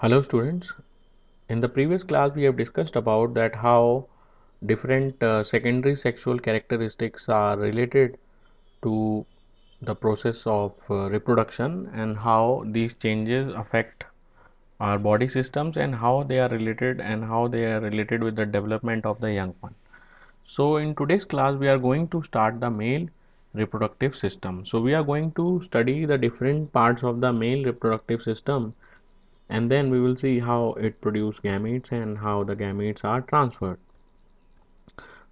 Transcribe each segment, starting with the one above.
Hello students. In the previous class we have discussed about that how different secondary sexual characteristics are related to the process of reproduction and how these changes affect our body systems and how they are related with the development of the young one. So in today's class we are going to start the male reproductive system. So we are going to study the different parts of the male reproductive system, and then we will see how it produces gametes and how the gametes are transferred,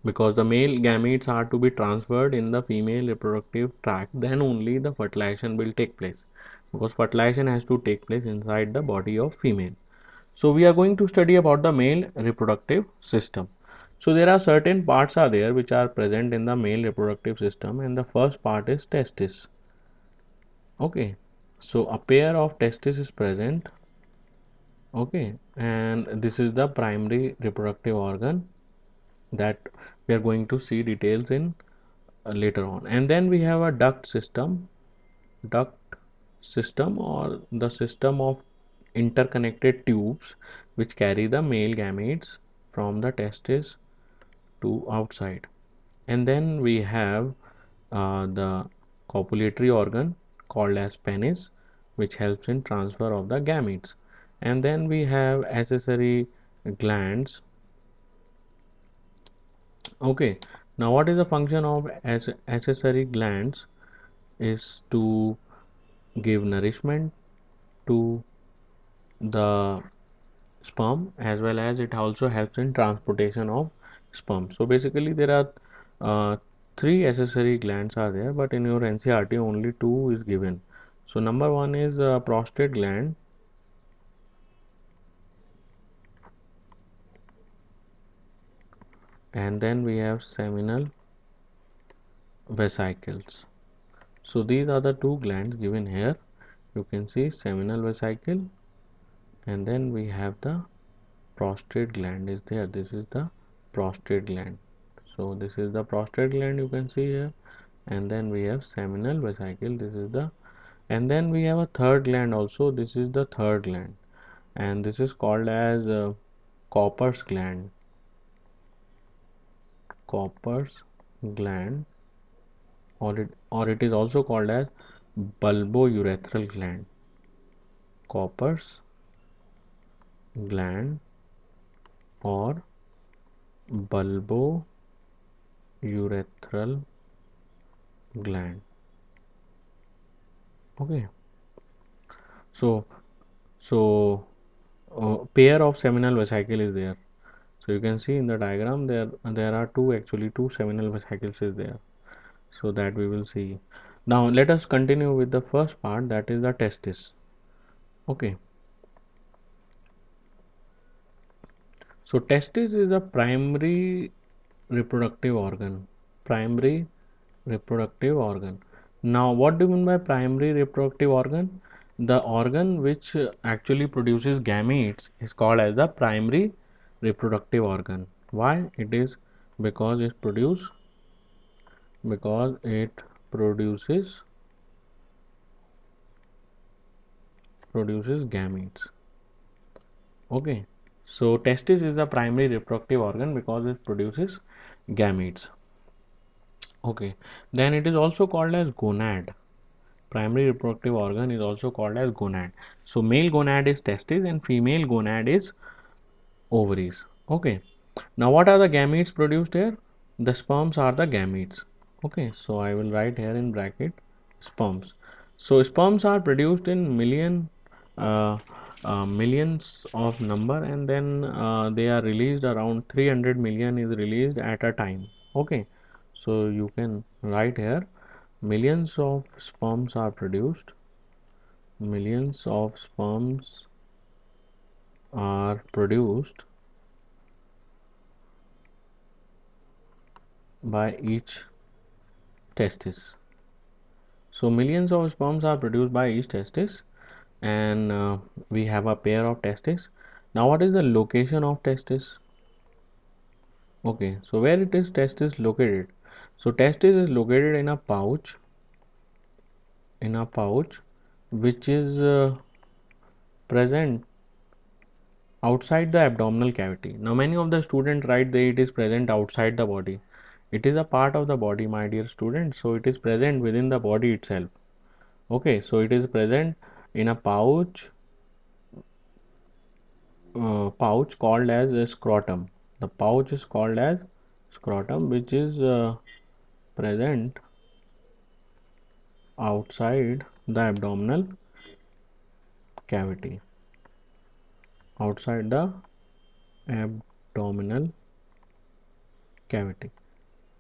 because the male gametes are to be transferred in the female reproductive tract, then only the fertilization will take place, because fertilization has to take place inside the body of female. So we are going to study about the male reproductive system. So there are certain parts are there which are present in the male reproductive system, and the first part is testis. Okay, so a pair of testis is present. Okay, and this is the primary reproductive organ that we are going to see details in later on. And then we have a duct system, or the system of interconnected tubes which carry the male gametes from the testis to outside. And then we have the copulatory organ called as penis, which helps in transfer of the gametes. And then we have accessory glands. Okay, now what is the function of accessory glands is to give nourishment to the sperm, as well as it also helps in transportation of sperm. So basically there are three accessory glands are there, but in your NCERT only two is given. So number one is prostate gland, and then we have seminal vesicles. So these are the two glands given here. You can see seminal vesicle, and then we have the prostate gland is there. This is the prostate gland. So this is the prostate gland, you can see here, and then we have seminal vesicle. This is the, and then we have a third gland also. This is the third gland, and this is called as Copper's gland. Copper's gland, or it is also called as bulbourethral gland. Copper's gland or bulbourethral gland. Okay, so pair of seminal vesicle is there. So you can see in the diagram there are two seminal vesicles is there, so that we will see. Now let us continue with the first part, that is the testis. Okay, so testis is a primary reproductive organ. Primary reproductive organ. Now what do you mean by primary reproductive organ? The organ which actually produces gametes is called as the primary reproductive organ. Why? It is because it produces gametes. Okay, so testis is a primary reproductive organ because it produces gametes. Okay, then it is also called as gonad. Primary reproductive organ is also called as gonad. So male gonad is testis and female gonad is ovaries. Okay, now what are the gametes produced here? The sperms are the gametes. Okay, so I will write here in bracket sperms. So sperms are produced in uh, millions of number, and then they are released around 300 million is released at a time. Okay, so you can write here millions of sperms are produced. Millions of sperms are produced by each testis. So millions of sperms are produced by each testis, and we have a pair of testes. Now what is the location of testis? Okay, so where it is testis located? So testis is located in a pouch which is present outside the abdominal cavity. Now many of the students write that it is present outside the body. It is a part of the body, my dear students, so it is present within the body itself. Okay, so it is present in a pouch called as a scrotum. The pouch is called as scrotum, which is present outside the abdominal cavity. Outside the abdominal cavity.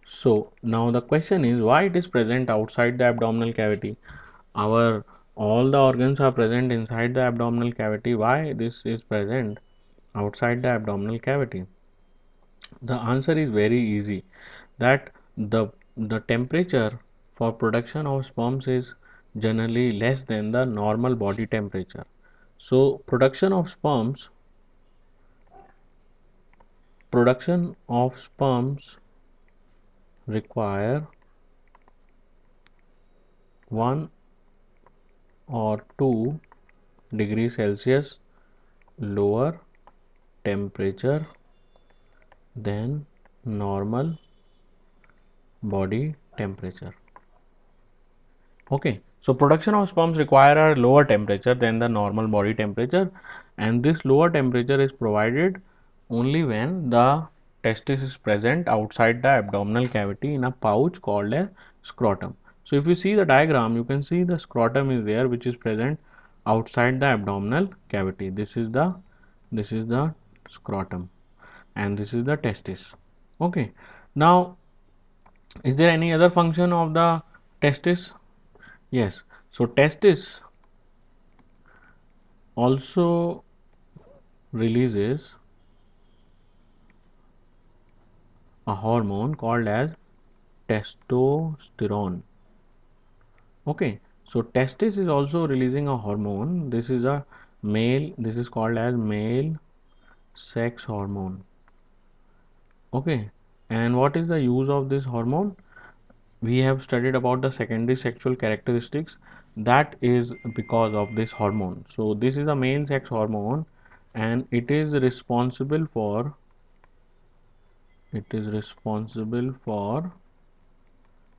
So now the question is, why it is present outside the abdominal cavity? Our all the organs are present inside the abdominal cavity. Why this is present outside the abdominal cavity? The answer is very easy, that the temperature for production of sperms is generally less than the normal body temperature. So production of sperms require 1 or 2 degrees Celsius lower temperature than normal body temperature. Okay, so production of sperms require a lower temperature than the normal body temperature, and this lower temperature is provided only when the testis is present outside the abdominal cavity in a pouch called a scrotum. So if you see the diagram, you can see the scrotum is there, which is present outside the abdominal cavity. This is the scrotum, and this is the testis. Okay, now is there any other function of the testis? Yes. So testis also releases a hormone called as testosterone. Okay. So testis is also releasing a hormone. This is called as male sex hormone. Okay. And what is the use of this hormone? We have studied about the secondary sexual characteristics, that is because of this hormone. So this is a male sex hormone, and it is responsible for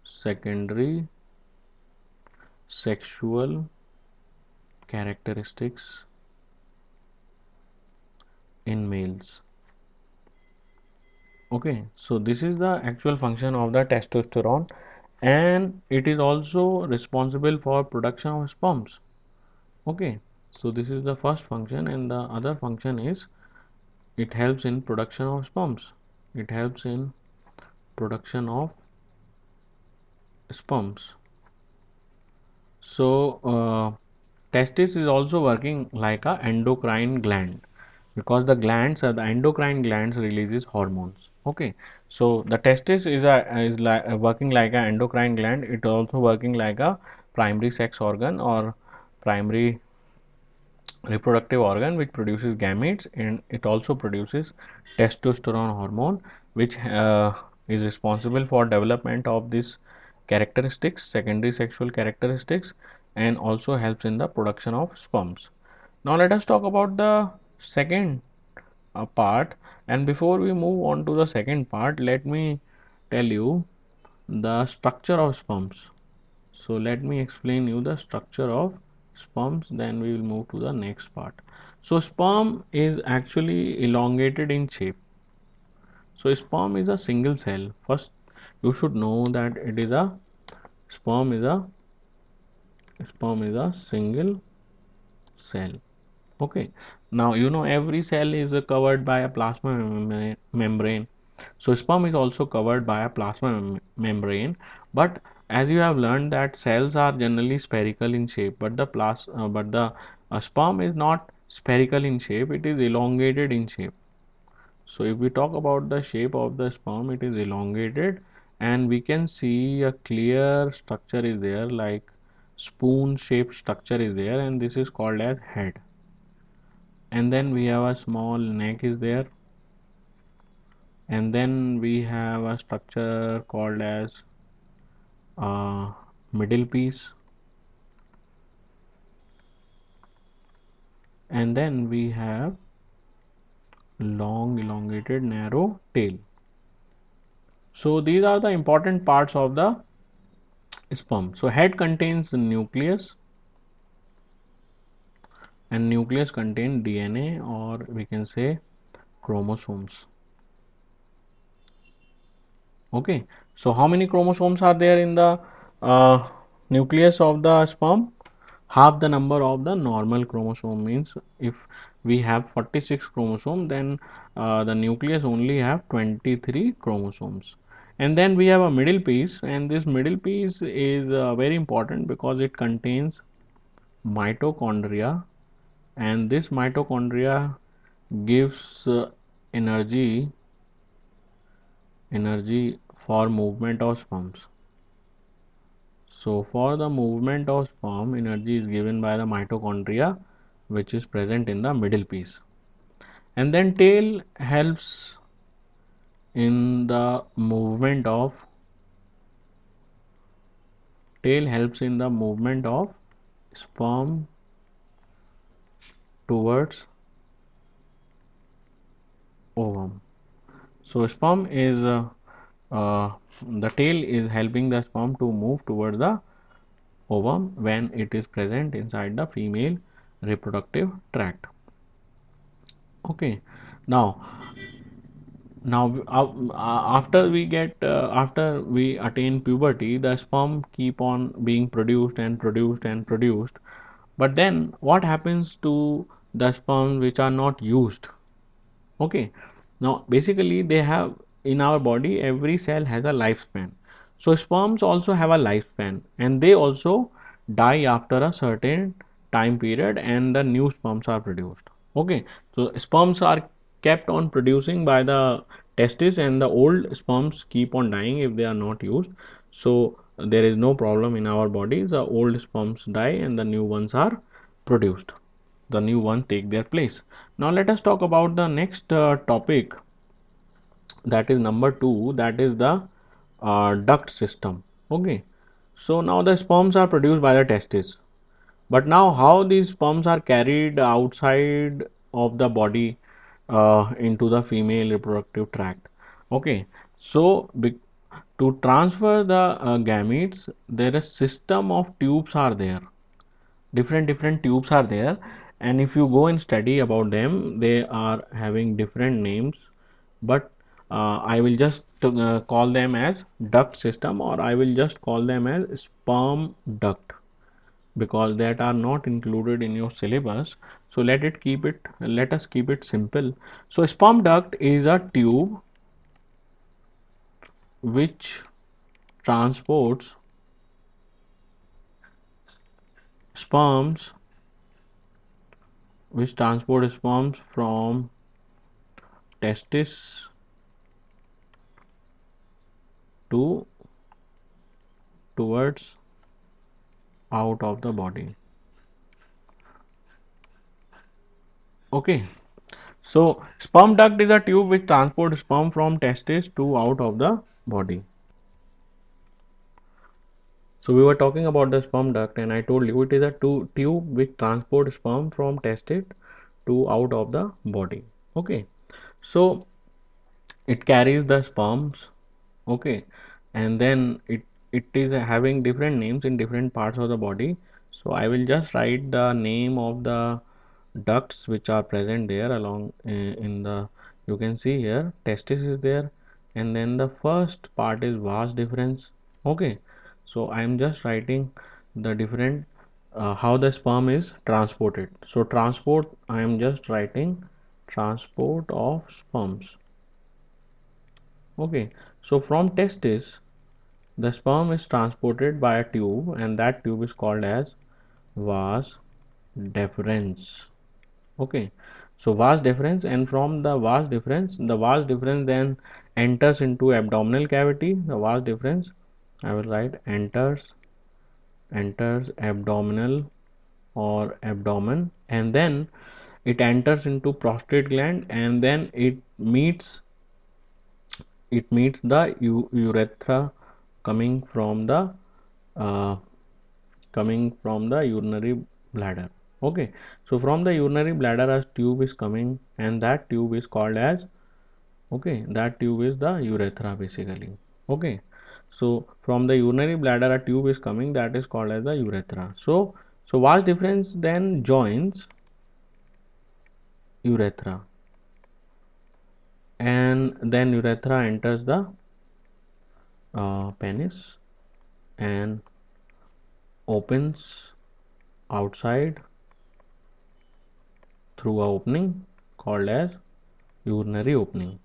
secondary sexual characteristics in males. Okay, so this is the actual function of the testosterone, and it is also responsible for production of sperms. Okay, so this is the first function, and the other function is it helps in production of sperms. It helps in production of sperms. So testis is also working like a endocrine gland, because the endocrine glands releases hormones. Okay, so the testis is working like a endocrine gland. It also working like a primary sex organ or primary reproductive organ, which produces gametes, and it also produces testosterone hormone, which is responsible for development of these characteristics, secondary sexual characteristics, and also helps in the production of sperms. Now let us talk about the second part, and before we move on to the second part, let me tell you the structure of sperms. So let me explain you the structure of sperms, then we will move to the next part. So sperm is actually elongated in shape. So sperm is a single cell. First you should know that sperm is a sperm is a single cell. Okay, now you know every cell is covered by a plasma membrane. So sperm is also covered by a plasma membrane, but as you have learned that cells are generally spherical in shape, but the sperm is not spherical in shape, it is elongated in shape. So if we talk about the shape of the sperm, it is elongated, and we can see a clear structure is there, like spoon shaped structure is there, and this is called as head. And then we have a small neck is there, and then we have a structure called as middle piece, and then we have long, elongated, narrow tail. So these are the important parts of the sperm. So head contains the nucleus, and nucleus contain DNA, or we can say chromosomes. Okay, so how many chromosomes are there in the nucleus of the sperm? Half the number of the normal chromosome. Means if we have 46 chromosome, then the nucleus only have 23 chromosomes. And then we have a middle piece, and this middle piece is very important because it contains mitochondria, and this mitochondria gives energy for movement of sperms. So for the movement of sperm, energy is given by the mitochondria, which is present in the middle piece. And then in the movement of tail helps in the movement of sperm towards ovum. So sperm is the tail is helping the sperm to move towards the ovum when it is present inside the female reproductive tract. Okay, now after we attain puberty, the sperm keep on being produced and produced and produced. But then what happens to the sperm which are not used? Okay, now basically they have, in our body every cell has a lifespan. So sperms also have a lifespan, and they also die after a certain time period, and the new sperms are produced. Okay, so sperms are kept on producing by the testis, and the old sperms keep on dying if they are not used. So there is no problem in our body. The old sperms die and the new ones are produced, the new one take their place. Now let us talk about the next topic, that is number 2, that is the duct system. Okay, so now the sperms are produced by the testis, but now how these sperms are carried outside of the body into the female reproductive tract. Okay, so to transfer the gametes, there is system of tubes are there, different tubes are there, and if you go and study about them, they are having different names, but I will just call them as duct system, or I will just call them as sperm duct, because that are not included in your syllabus. So let us keep it simple. So sperm duct is a tube which transports sperms from testis to towards out of the body. Okay, so sperm duct is a tube which transports sperm from testis to out of the body. So we were talking about the sperm duct, and I told you it is a tube which transports sperm from testis to out of the body. Okay, so it carries the sperms. Okay, and then it is having different names in different parts of the body. So I will just write the name of the ducts which are present there along in the, you can see here testis is there, and then the first part is vas deferens. Okay, so I am just writing the different how the sperm is transported. So transport, I am just writing transport of sperms. Okay, so from testis the sperm is transported by a tube, and that tube is called as vas deferens. Okay, so vas deferens, and from the vas deferens then enters into abdominal cavity. The vas deferens, I will write enters abdominal or abdomen, and then it enters into prostate gland, and then it meets the urethra uh, coming from the urinary bladder. Okay, so from the urinary bladder a tube is coming, and that tube is called as, okay, that tube is the urethra basically. Okay, so from the urinary bladder a tube is coming, that is called as the urethra. So vas deferens then joins urethra, and then urethra enters the penis and opens outside through a opening called as urinary opening.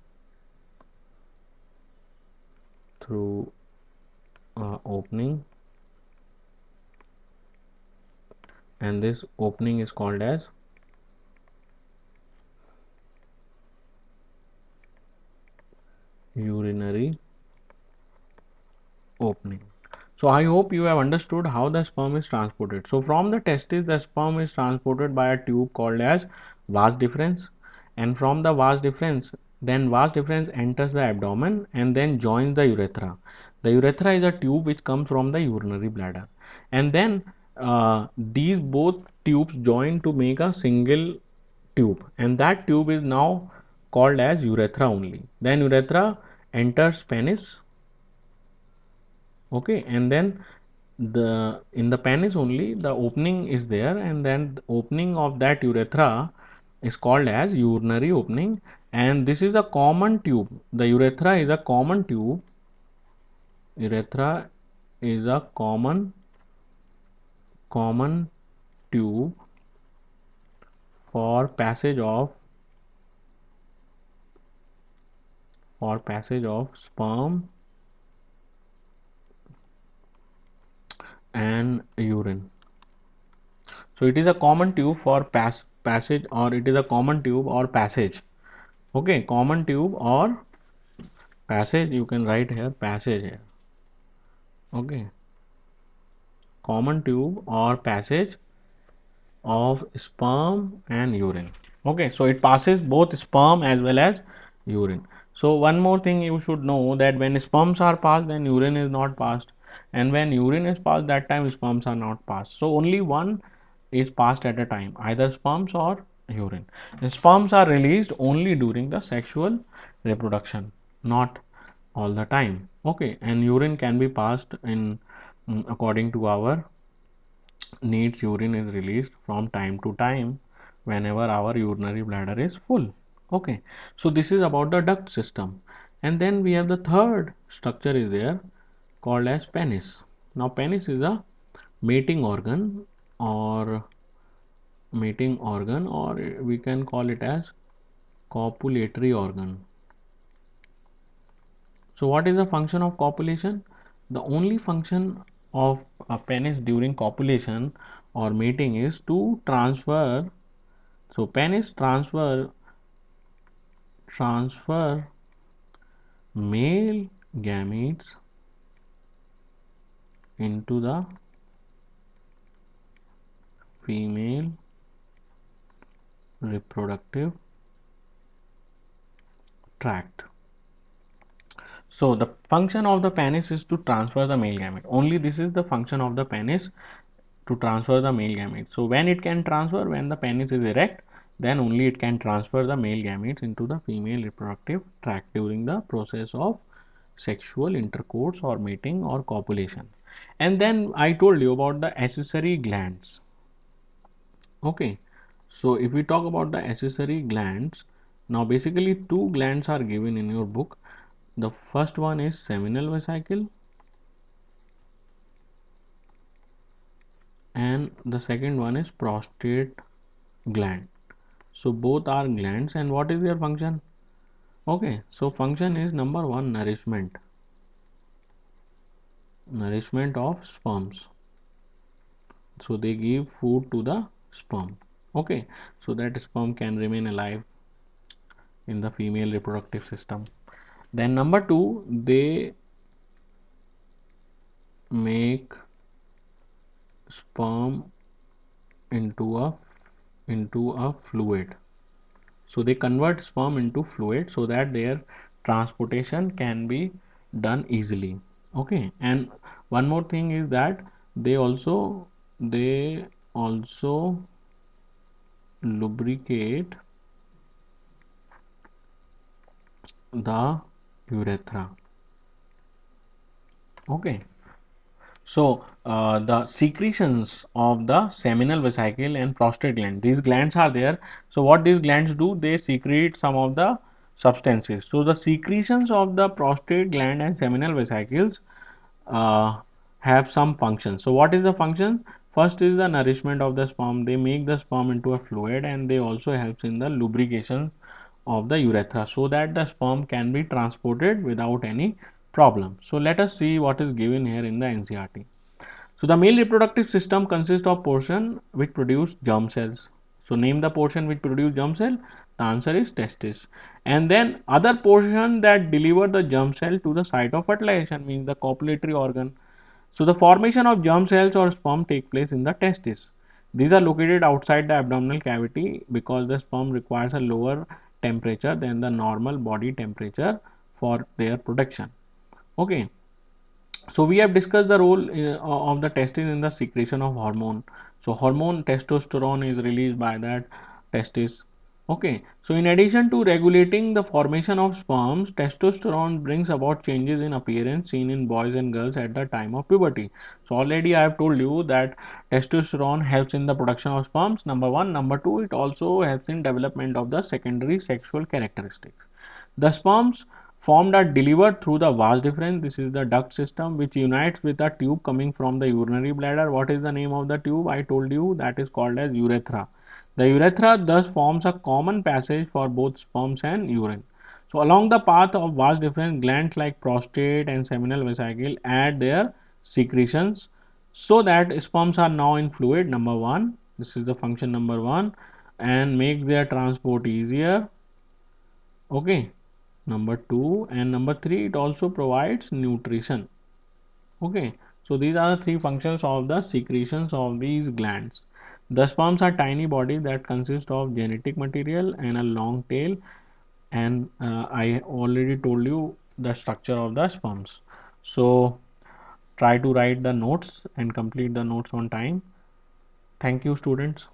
Through opening, and this opening is called as urinary opening. So I hope you have understood how the sperm is transported. So from the testis the sperm is transported by a tube called as vas deferens, and from the vas deferens, then vas deferens enters the abdomen and then joins the urethra. The urethra is a tube which comes from the urinary bladder, and then these both tubes join to make a single tube, and that tube is now called as urethra only. Then urethra enters penis, okay, and then the in the penis only the opening is there, and then the opening of that urethra is called as urinary opening, and this is a common tube. The urethra is a common tube. Urethra is a common tube for passage of sperm and urine. So it is a common tube for passage, or it is a common tube or passage. Okay, common tube or passage, you can write here passage here. Okay, common tube or passage of sperm and urine. Okay, so it passes both sperm as well as urine. So one more thing you should know, that when sperms are passed then urine is not passed, and when urine is passed that time sperms are not passed. So only one is passed at a time, either sperms or urine. The sperms are released only during the sexual reproduction, not all the time. Okay, and urine can be passed in according to our needs. Urine is released from time to time whenever our urinary bladder is full. Okay, so this is about the duct system, and then we have the third structure is there called as penis. Now penis is a mating organ, or we can call it as copulatory organ. So what is the function of copulation? The only function of a penis during copulation or mating is to transfer. So penis transfer male gametes into the female reproductive tract. So the function of the penis is to transfer the male gamete. Only this is the function of the penis, to transfer the male gamete. So when it can transfer, when the penis is erect, then only it can transfer the male gametes into the female reproductive tract during the process of sexual intercourse or mating or copulation. And then I told you about the accessory glands. Okay, so if we talk about the accessory glands, now basically two glands are given in your book. The first one is seminal vesicle, and the second one is prostate gland. So both are glands, and what is their function? Okay, so function is number one, nourishment of sperms. So they give food to the sperm. Okay, so that sperm can remain alive in the female reproductive system. Then number two, they make sperm into a fluid. So they convert sperm into fluid so that their transportation can be done easily. Okay, and one more thing is that they also lubricate the urethra. Okay. So, the secretions of the seminal vesicle and prostate gland, these glands are there. So, what these glands do, they secrete some of the substances. So, the secretions of the prostate gland and seminal vesicles uh, have some function. So, what is the function? First is the nourishment of the sperm. They make the sperm into a fluid, and they also helps in the lubrication of the urethra so that the sperm can be transported without any problem. So, let us see what is given here in the NCERT. So, the male reproductive system consists of portion which produce germ cells. So, name the portion which produce germ cell. The answer is testis. And then other portion that deliver the germ cell to the site of fertilization, means the copulatory organ. So, the formation of germ cells or sperm take place in the testis. These are located outside the abdominal cavity because the sperm requires a lower temperature than the normal body temperature for their production. Okay. So we have discussed the role of the testis in the secretion of hormone. So hormone testosterone is released by that testis. Okay. So in addition to regulating the formation of sperms, testosterone brings about changes in appearance seen in boys and girls at the time of puberty. So already I have told you that testosterone helps in the production of sperms. Number one. Number two, it also helps in development of the secondary sexual characteristics. The sperms formed are delivered through the vas deferens. This is the duct system which unites with a tube coming from the urinary bladder. What is the name of the tube? I told you that is called as urethra. The urethra thus forms a common passage for both sperms and urine. So along the path of vas deferens, glands like prostate and seminal vesicle add their secretions so that sperms are now in fluid. Number one, this is the function number one, and makes their transport easier. Okay. Number two, and number three, it also provides nutrition. Okay. So these are the three functions of the secretions of these glands. The sperms are tiny bodies that consist of genetic material and a long tail, and I already told you the structure of the sperms. So try to write the notes and complete the notes on time. Thank you, students.